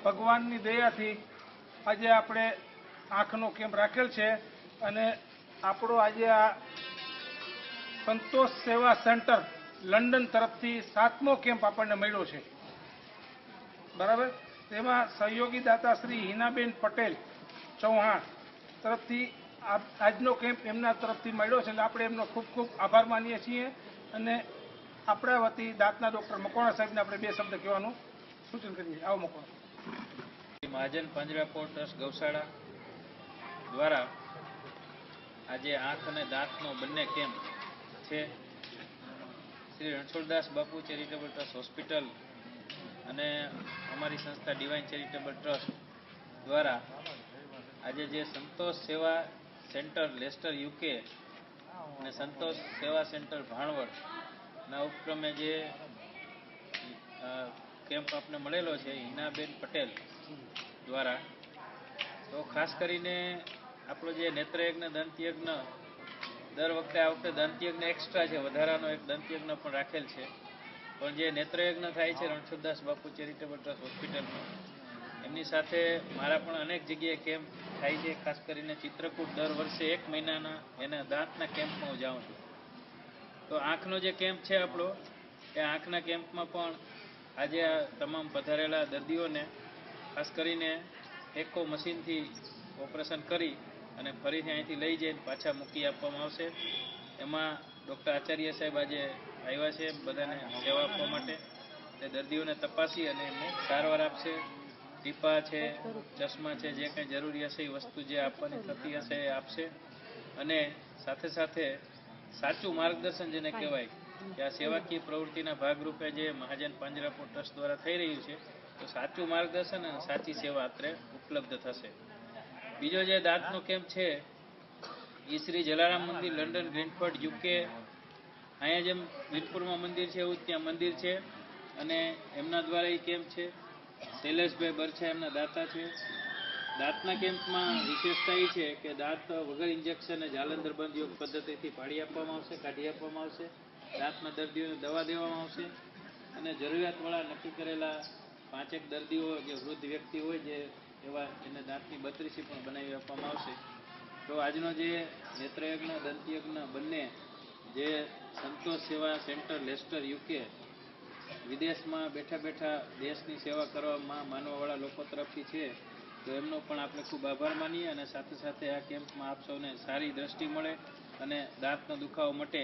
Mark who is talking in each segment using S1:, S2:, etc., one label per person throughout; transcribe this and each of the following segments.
S1: ભગવાનની દયાથી આજે આપણે આંખનો કેમ્પ રાખેલ છે અને આપણો આજે આ સંતોષ સેવા સેન્ટર લંડન તરફથી 7મો કેમ્પ આપણને મળ્યો છે, બરાબર. તેમાં સહયોગી દાતા શ્રી હિનાબેન પટેલ ચૌહાણ તરફથી આજનો કેમ્પ એમના તરફથી મળ્યો છે, એટલે આપણે એમનો ખૂબ ખૂબ આભાર માનીએ છીએ. અને આપણા વતી દાંતના ડૉક્ટર મકવાણા સાહેબને આપણે 2 શબ્દ કહેવાનું સૂચન કરીએ. આવો મકવાણા.
S2: મહાજન પાંજરાપોળ ટ્રસ્ટ ગૌશાળા દ્વારા આજે આંખ અને દાંતનો બંને કેમ્પ છે. શ્રી રણછોડદાસ બાપુ ચેરિટેબલ ટ્રસ્ટ હોસ્પિટલ અને અમારી સંસ્થા ડિવાઇન ચેરિટેબલ ટ્રસ્ટ દ્વારા આજે જે સંતોષ સેવા સેન્ટર લેસ્ટર UK અને સંતોષ સેવા સેન્ટર ભાણવડના ઉપક્રમે જે કેમ્પ આપને મળેલો છે હિનાબેન પટેલ દ્વારા, તો ખાસ કરીને આપણો જે નેત્રયજ્ઞ દંતયજ્ઞ દર વખતે આ વખતે દંતયજ્ઞ એક્સ્ટ્રા છે, વધારાનો એક દંતયજ્ઞ પણ રાખેલ છે. પણ જે નેત્રયજ્ઞ થાય છે રણછોડદાસ બાપુ ચેરિટેબલ ટ્રસ્ટ હોસ્પિટલમાં, એમની સાથે મારા પણ અનેક જગ્યાએ કેમ્પ થાય છે. ખાસ કરીને ચિત્રકૂટ દર વર્ષે 1 મહિનાના એના દાંતના કેમ્પમાં હું જાઉં છું. તો આંખનો જે કેમ્પ છે આપણો, એ આંખના કેમ્પમાં પણ આજે આ તમામ પધારેલા દર્દીઓને ખાસ કરીને એકો મશીનથી ઓપરેશન કરી અને ફરીથી અહીંથી લઈ જઈને પાછા મૂકી આપવામાં આવશે. એમાં ડૉક્ટર આચાર્ય સાહેબ આજે આવ્યા છે બધાને સેવા આપવા માટે. તે દર્દીઓને તપાસી અને એમને સારવાર આપશે. ટીપા છે, ચશ્મા છે, જે કંઈ જરૂરી હશે એ વસ્તુ જે આપવાની થતી હશે એ આપશે. અને સાથે સાથે સાચું માર્ગદર્શન જેને કહેવાય કે આ સેવાકીય પ્રવૃત્તિના ભાગરૂપે જે મહાજન પાંજરાપોળ ટ્રસ્ટ દ્વારા થઈ રહ્યું છે, તો સાચું માર્ગદર્શન અને સાચી સેવા અત્રે ઉપલબ્ધ થશે. બીજો જે દાંતનો કેમ્પ છે એ શ્રી જલારામ મંદિર લંડન ગ્રીનફર્ડ UK, અહીંયા જેમ વીરપુરમાં મંદિર છે એવું ત્યાં મંદિર છે અને એમના દ્વારા એ કેમ્પ છે. શૈલેષભાઈ બરછા એમના દાતા છે. દાંતના કેમ્પમાં વિશેષતા એ છે કે દાંત વગર ઇન્જેક્શન અને જાલંધર બંધ યોગ પદ્ધતિથી પાડી આપવામાં આવશે, કાઢી આપવામાં આવશે. દાંતના દર્દીઓને દવા દેવામાં આવશે અને જરૂરિયાતવાળા નક્કી કરેલા 5 દર્દીઓ જે વૃદ્ધ વ્યક્તિ હોય જે એવા એને દાંતની 32 પણ બનાવી આપવામાં આવશે. તો આજનો જે નેત્રયજ્ઞ દંતયજ્ઞ બંને જે સંતોષ સેવા સેન્ટર લેસ્ટર UK વિદેશમાં બેઠા બેઠા દેશની સેવા કરવામાં માનવાવાળા લોકો તરફથી છે, તો એમનો પણ આપણે ખૂબ આભાર માનીએ. અને સાથે સાથે આ કેમ્પમાં આપ સૌને સારી દ્રષ્ટિ મળે અને દાંતનો દુખાવો મટે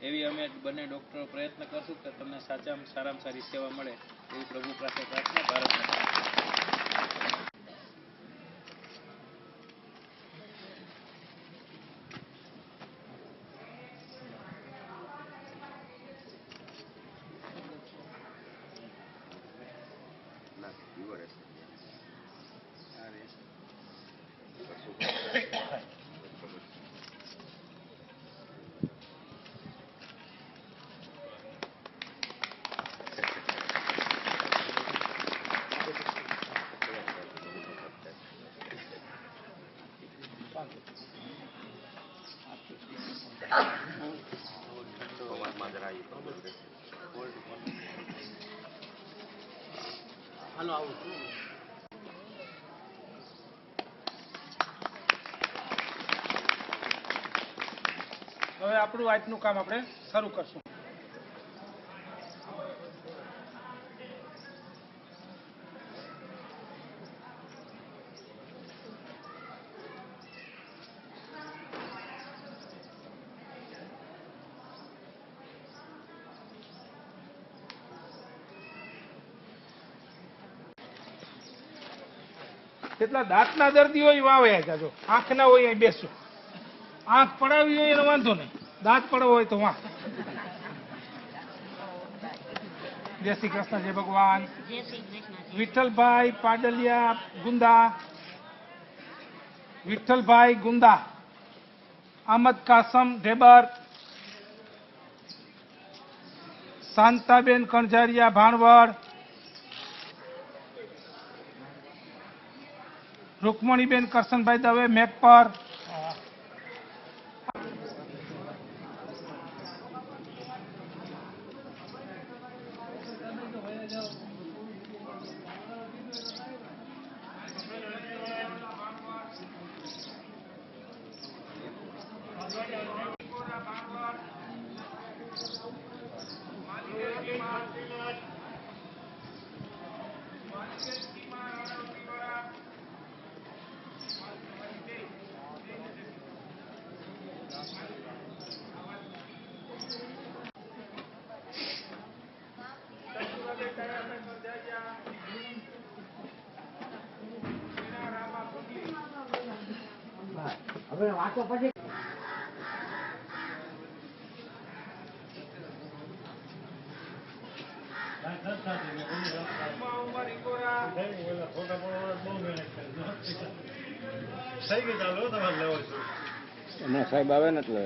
S2: એવી અમે બંને ડૉક્ટરો પ્રયત્ન કરશું કે તમને સારામાં સારી સેવા મળે એવી પ્રભુ પાસે પ્રાર્થના. ભારત માતા.
S1: હાલો આવું છું. હવે આપણું આજનું કામ આપણે શરૂ કરશું. કેટલા દાંતના દર્દી હોય વાવ્યા જાજો, આંખના હોય અહીં બેસો. આંખ પડાવી હોય એનો વાંધો નહીં, દાંત પડાવવો હોય તો વાહ. જય શ્રી કૃષ્ણ, જય ભગવાન. વિઠ્ઠલભાઈ પાડલિયા ગુંદા, વિઠ્ઠલભાઈ ગુંદા, આમદ કાસમ ઢેબર, શાંતાબેન કણઝારિયા ભાણવડ, રૂકમણીબેન કરશનભાઈ દવે મેઘપર,
S3: હમણાં સાહેબ આવે ને એટલે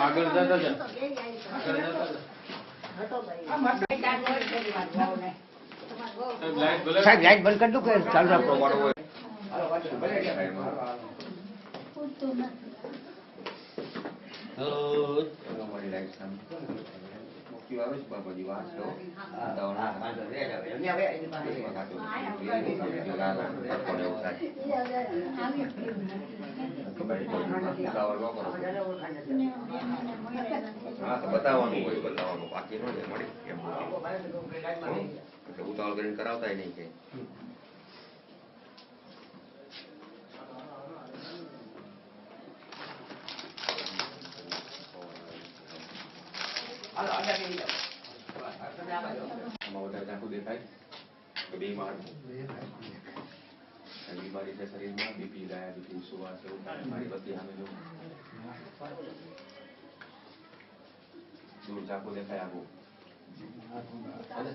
S2: આગળ જતા જ.
S3: સાહેબ લાઈટ બંધ કરી દઉં કે ચાલુ રાખો?
S4: બતાવવાનું હોય, બતાવવાનું બાકી ન મળી ઉતાવળ કરીને કરાવતા નહીં કે બીમારી છે શરીરમાં, બીપી ડાયાબિટીસ સુવાસ એવું મારી બધી સામે જો દૂર ચાકુ દેખાય આવું અસર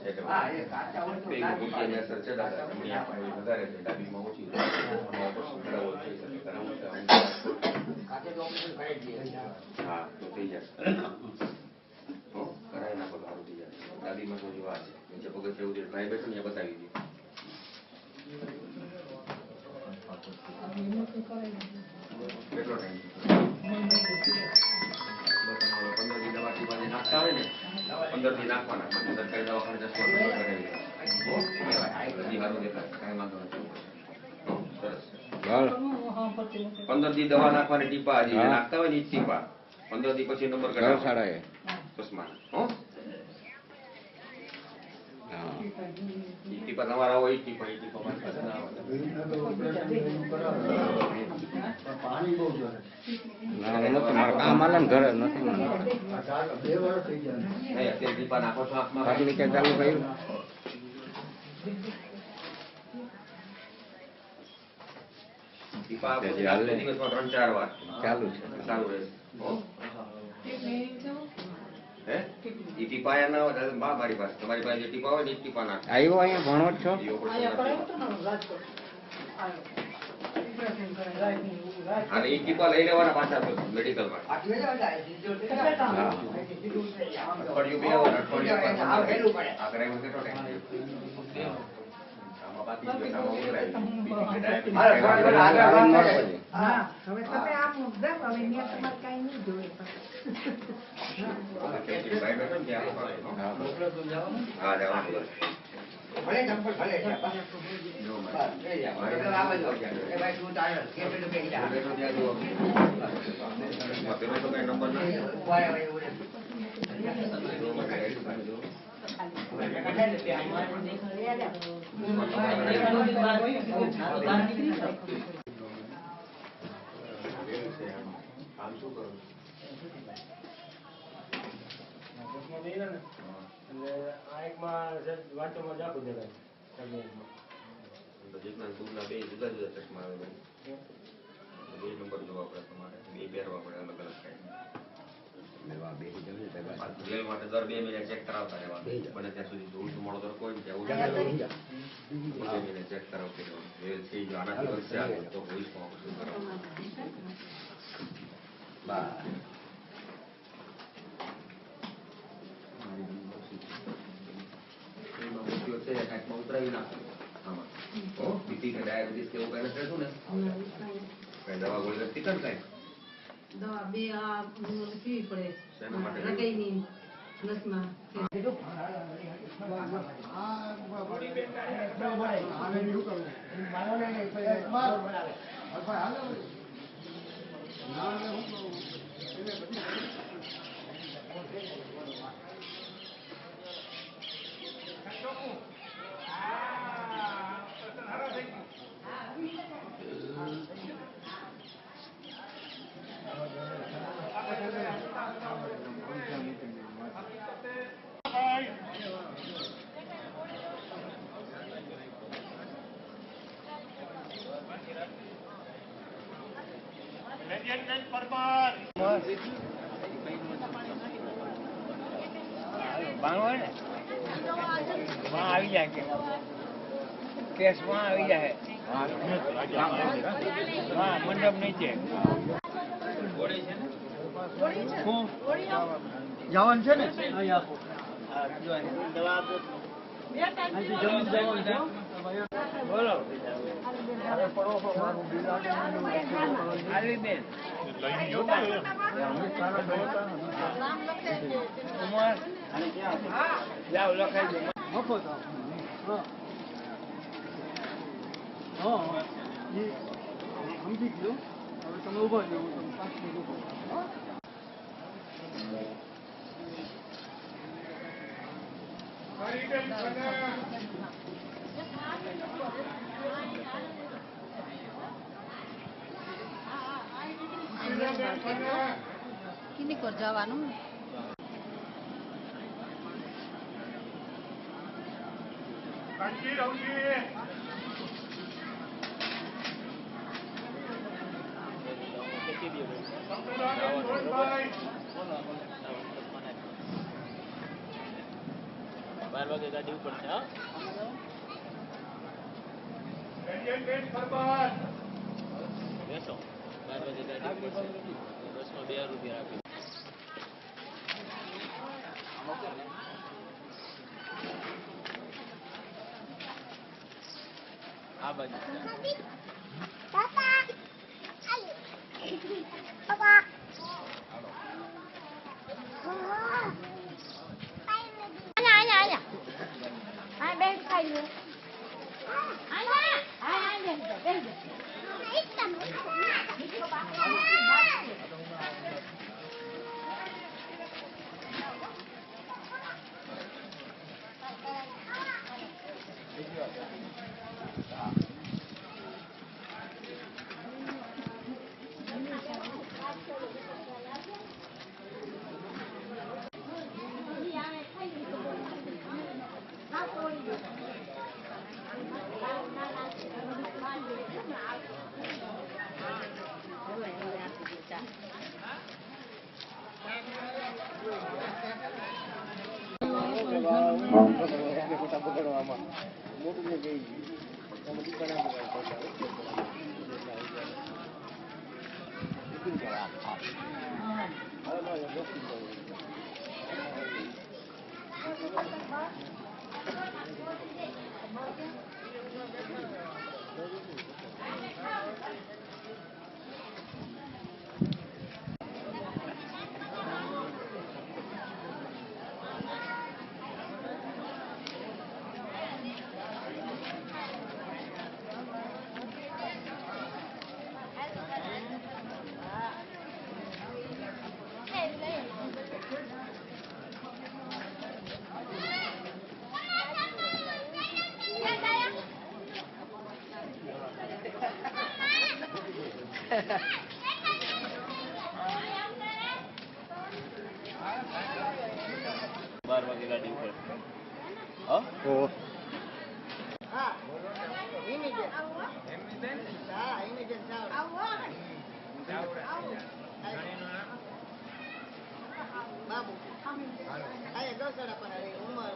S4: છે દાદા જમણી આંખમાં વધારે છે, ડાબીમાં ઓછી કરાવવું થઈ શકે, કરાવવું હા તો થઈ જશે કરાવી નાખો તો સારું થઈ જાય. ડાબીમાં થોડી વાર છે, નીચે પગથિયે એવું ટ્રાય બેઠું ને બતાવી દીધી. કેટલો ટાઈમ 15 દી દવા ટીપા નાખતા હોય ને 15 દી નાખવાના, પછી સરકારી દવાખાને ચશ્મા કરાવી સારું દેખાય, કાંઈ વાંધો નથી. સરસ 15 દી દવા નાખવાની ટીપા હજી નાખતા હોય ને ઈ ટીપા 15 દી પછી નંબર કઢાવવા ચશ્મા ટીપા તમારા હોય ટીપા
S3: પાણી બહુ મારા કામ આલે ને ઘરે નથી
S4: અત્યારે ટીપા નાખો છો આંખમાં
S3: ચાલુ કર્યું
S4: ટીપા દિવસમાં 3-4 વાર
S3: ચાલુ છે.
S4: સારું રહેશે. હે ઈ ટીપા ના હોય મારી પાસે તમારી પાસે જે ટીપા હોય ને ઈ ટીપા નાખે.
S3: આવ્યો અહીંયા ભણો જ છો?
S4: અને ઈ ટીપા લઈ લેવાના પાછા મેડિકલમાં. અઠવાડિયું બે વાર અઠવાડિયું આ કરાવ્યું કેટલો ટાઈમ આમાં બાકી જો આમાં હા જવાનું કામ શું કરું દૂધના બે જુદા જુદા ચશ્મા આવે બે નંબર જોવા પડે તમારે, બે પહેરવા પડે અલગ અલગ રેલ માટે દર 2 મહિને ચેક કરાવતા રહેવા બને ત્યાં સુધી ધૂળ ધુમાડો દર કોઈ ને ત્યાં 2 મહિને ચેક કરાવતી રહેવાનું. રેલ થઈ ગયો આનાથી વર્ષે આવે તો ભવિષ્યમાં શું કરાવવું ઉતરાવી નાખો આમાં બીપી કે ડાયાબિટીસ કે એવું કઈ નથી ને કઈ દવા ગોળી નથી કઈ
S5: દવા બે આ પીવી પડે
S4: શેના માટે
S5: રગાઈની નસમાં
S6: આવી જાય કેસમાં આવી જાય હા મંડપ નીચે જવાનું છે ને બોલો જાઓ લખાઈ દો મફત સમજી ગયો હવે તમે ઉભા છો હું તમે 5 મિનિટ ઉભા
S5: કિની કોર જવાનું
S2: બાર વાગે ગાડી ઉપર છે હા બેસો 12 વાગે ગાડી ઉપર છે 10 માં 2 રૂપિયા આપી આ બાજુ બાર વાગે ગાડી ઉપર
S5: બાબુ આયા દોસડા પર ઉમર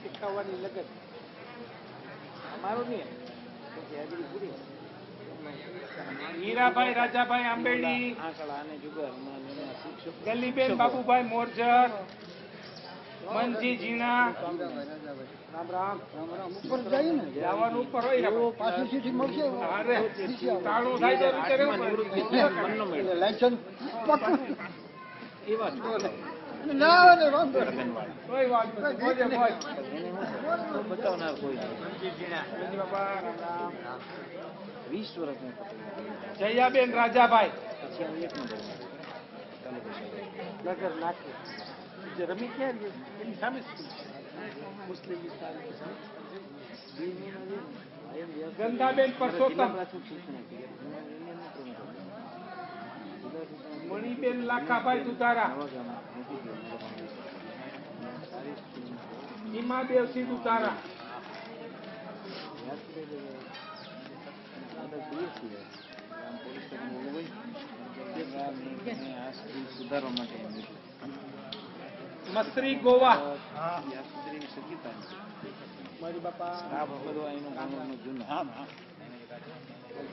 S1: શીખવવાની લગત મારું નહીં હીરાભાઈ રાજાભાઈ આંબેડી, ગલીબેન બાબુભાઈ મોરજર, મનજી જીના. રામ રામ
S6: ઉપર જઈએ ને
S1: જવાનું ઉપર હોય
S6: પાછી સીટી મળશે
S1: અરે તાળું થાય તો વિચારે
S6: લાયસન્સ ના ને વાંધો
S1: કોઈ વાત નથી મોજે મોજ.
S2: બતાવનાર કોઈ
S1: મનજી જીના. મનજી બાપા રામ રામ.
S2: 20 વર્ષ
S1: જયાબેન રાજાભાઈ
S2: પછી એક નંબર
S1: નગર નાખી જે રમી ક્યાં ગયું? એની સામે જ છે. મુસ્લિમ વિસ્તાર ગંગાબેન પરસોત્તમ, મણિબેન લાખાભાઈ દુધારા, હિમાદેવસિંહ દુધારા,
S2: સુધારવા માટે
S1: મસરી ગોવા.
S2: મારી બાપા બધો એનો જૂનો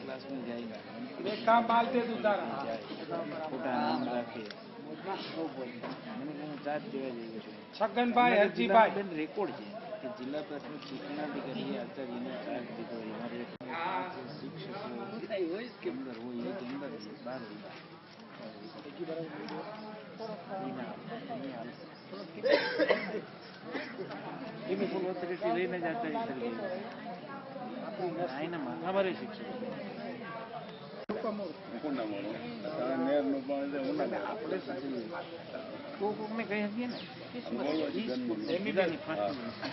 S2: ક્લાસમાં જાય
S1: રેખા માલદે દુધારા,
S2: ખોટા નામ રાખે મને ચાર્જ દેવા જઈએ છે.
S1: છગનભાઈ હરજીભાઈ,
S2: બેન રેકોર્ડ છે કે જિલ્લા પ્રાથમિક શિક્ષણાધિકારી આચાર્યને ચાર્જ દીધો અમારે શિક્ષકો અંદર હોય કે અંદર બહાર ફૂલ ઓથોરિટી લઈને જ આચાર્ય આના માથા મારે શિક્ષકો કોકને કહી શકીએ ને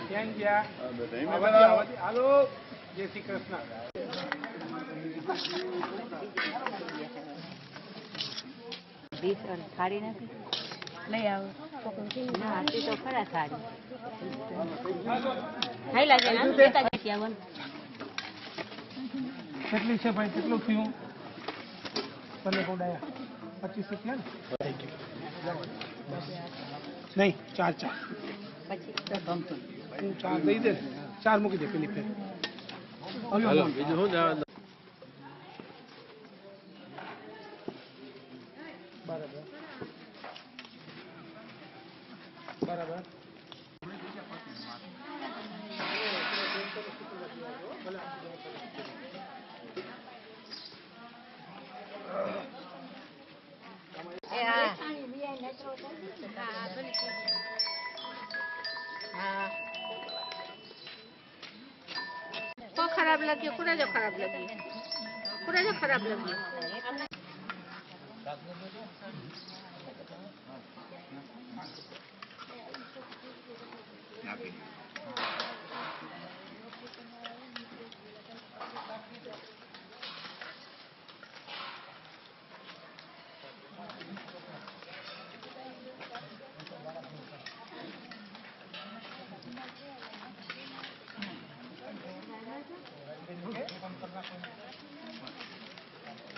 S1: ક્યાં ગયા? હાલો, જય શ્રી કૃષ્ણ.
S7: થાળી નથી લઈ આવો ના તે તો ખરા થાળી ખાઈ લાગે આમ લેતા જતી આવવાનું.
S1: કેટલી છે ભાઈ? કેટલું થયું? તને કોડાયા 25 રૂપિયા ને નહીં, ચાર
S7: પછી
S1: હું ચાર દઈ દે, ચાર મૂકી દે પેલી ફેર. બીજું શું બરાબર. બરાબર.
S7: તો ખરાબ લાગ્યો, પૂરા જો ખરાબ લાગ્યો, પૂરા જો ખરાબ લાગ્યો.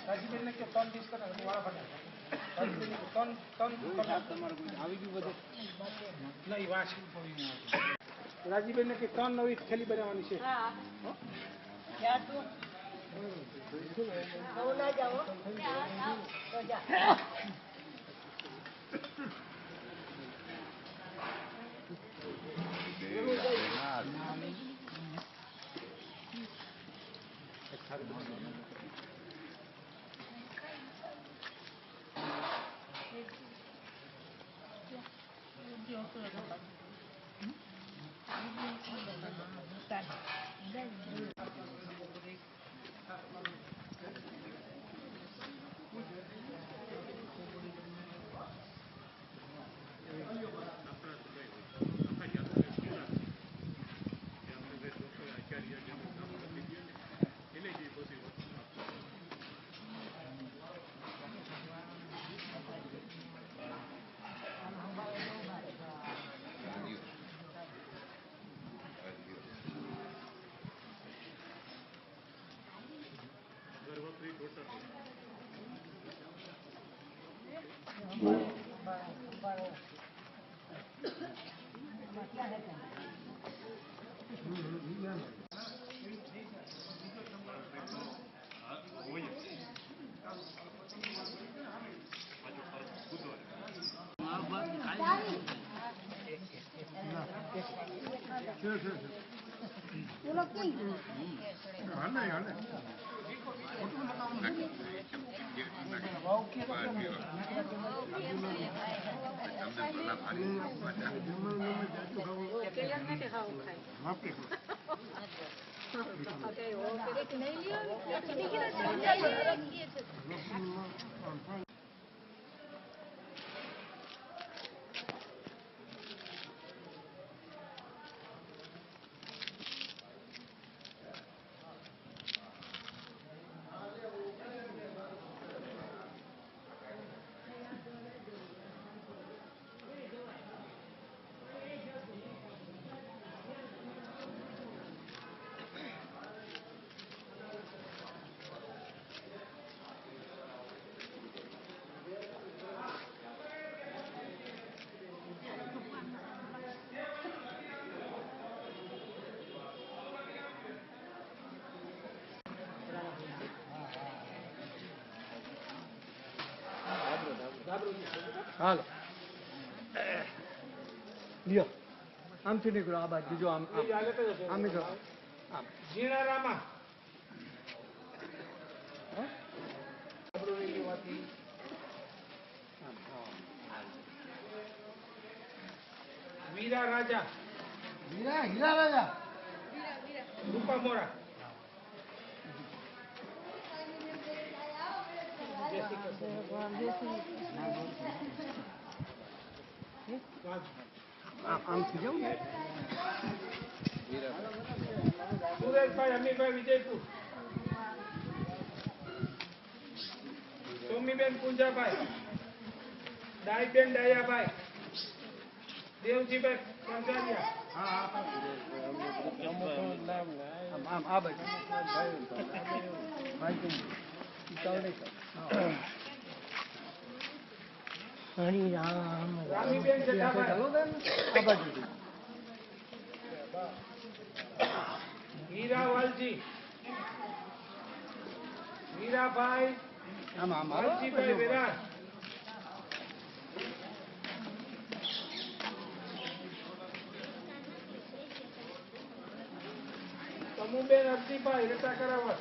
S1: રાજીબેન ને કે 3 ડીશ કરે વાળા ફટા. આવી ગયું બધું નહીં વાસ. રાજીબેન ને કે 3 નવી થેલી બનાવવાની છે.
S6: હાલો લ્યો આમથી નીકળો આ બાજુ બીજો આમ આમ નીકળો આમ
S1: ઝીણા રામા વીરા રાજા
S6: હીરા રાજા
S1: રૂપા મોરા
S6: આમથી જાઉં ને
S1: સુરેશભાઈ અમીરભાઈ વિજયપુર સોમીબેન પુંજાભાઈ ડાઈબેન ડાયાભાઈ દેવજીભાઈ કંસારિયા
S6: આમ આ બાજુ
S1: રામીબેન જેઠાભાઈ
S6: આ બાજુ
S1: હીરા વાલજી હીરાભાઈ
S6: આમ આમ
S1: વાલજીભાઈ વિરાટ સમુબેન અરજીભાઈ રેટા કરાવત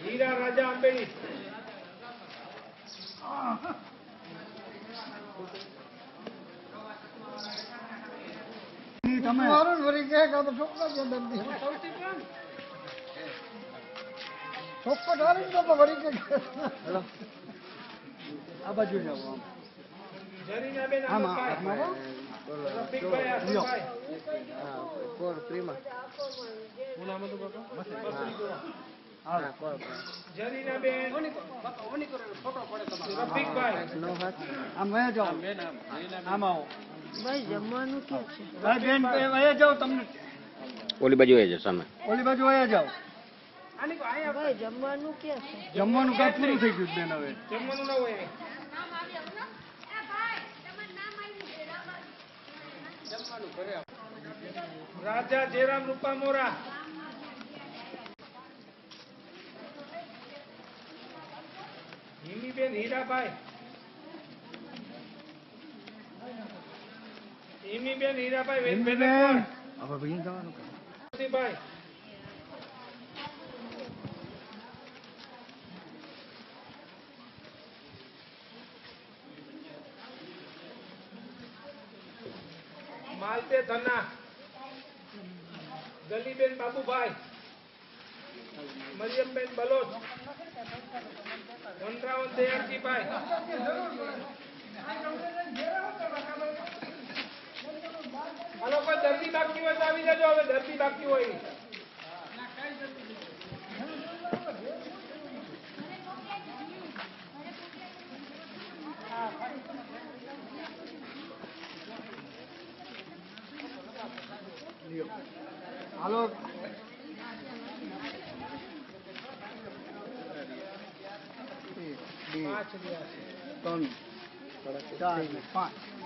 S1: હીરા રાજા અંબેડી
S6: તમે વળી કે છોકરા છે દર્દી છોકરો ડાળી તો વળી કે આ બાજુ જાવ આમ
S1: જરીનાબેન
S6: આમ
S1: આમતભાઈ રફીકભાઈ આસિફભાઈ જરીનાબેન રફીકભાઈ
S6: આમ વયા જાઓ આમ આવો ભાઈ જમવાનું ક્યાં છે ભાઈ બેન વયા જાઓ તમને
S3: ઓલી બાજુ આવી જાય સામે
S6: ઓલી બાજુ વયા જાઓ
S7: ભાઈ જમવાનું ક્યાં છે
S6: જમવાનું કામ પૂરું થઈ ગયું બેન હવે
S1: જમવાનું ના હોય રાજા જયરામ રૂપા મોરા હિમીબેન હીરાભાઈ હિમીબેન હીરાભાઈ વેલવેલકર
S6: હવે ભાઈ જવાનું
S1: ભાઈ માલતે ધના ગલીબેન બાબુભાઈ મરિયમબેન બલોચ વનરાવન દયાળજીભાઈ આ લોકો દર્દી બાકી હોય તો આવી જજો હવે દર્દી બાકી હોય
S6: હાલો બે
S1: 582
S6: ત્રણ 4 ને 5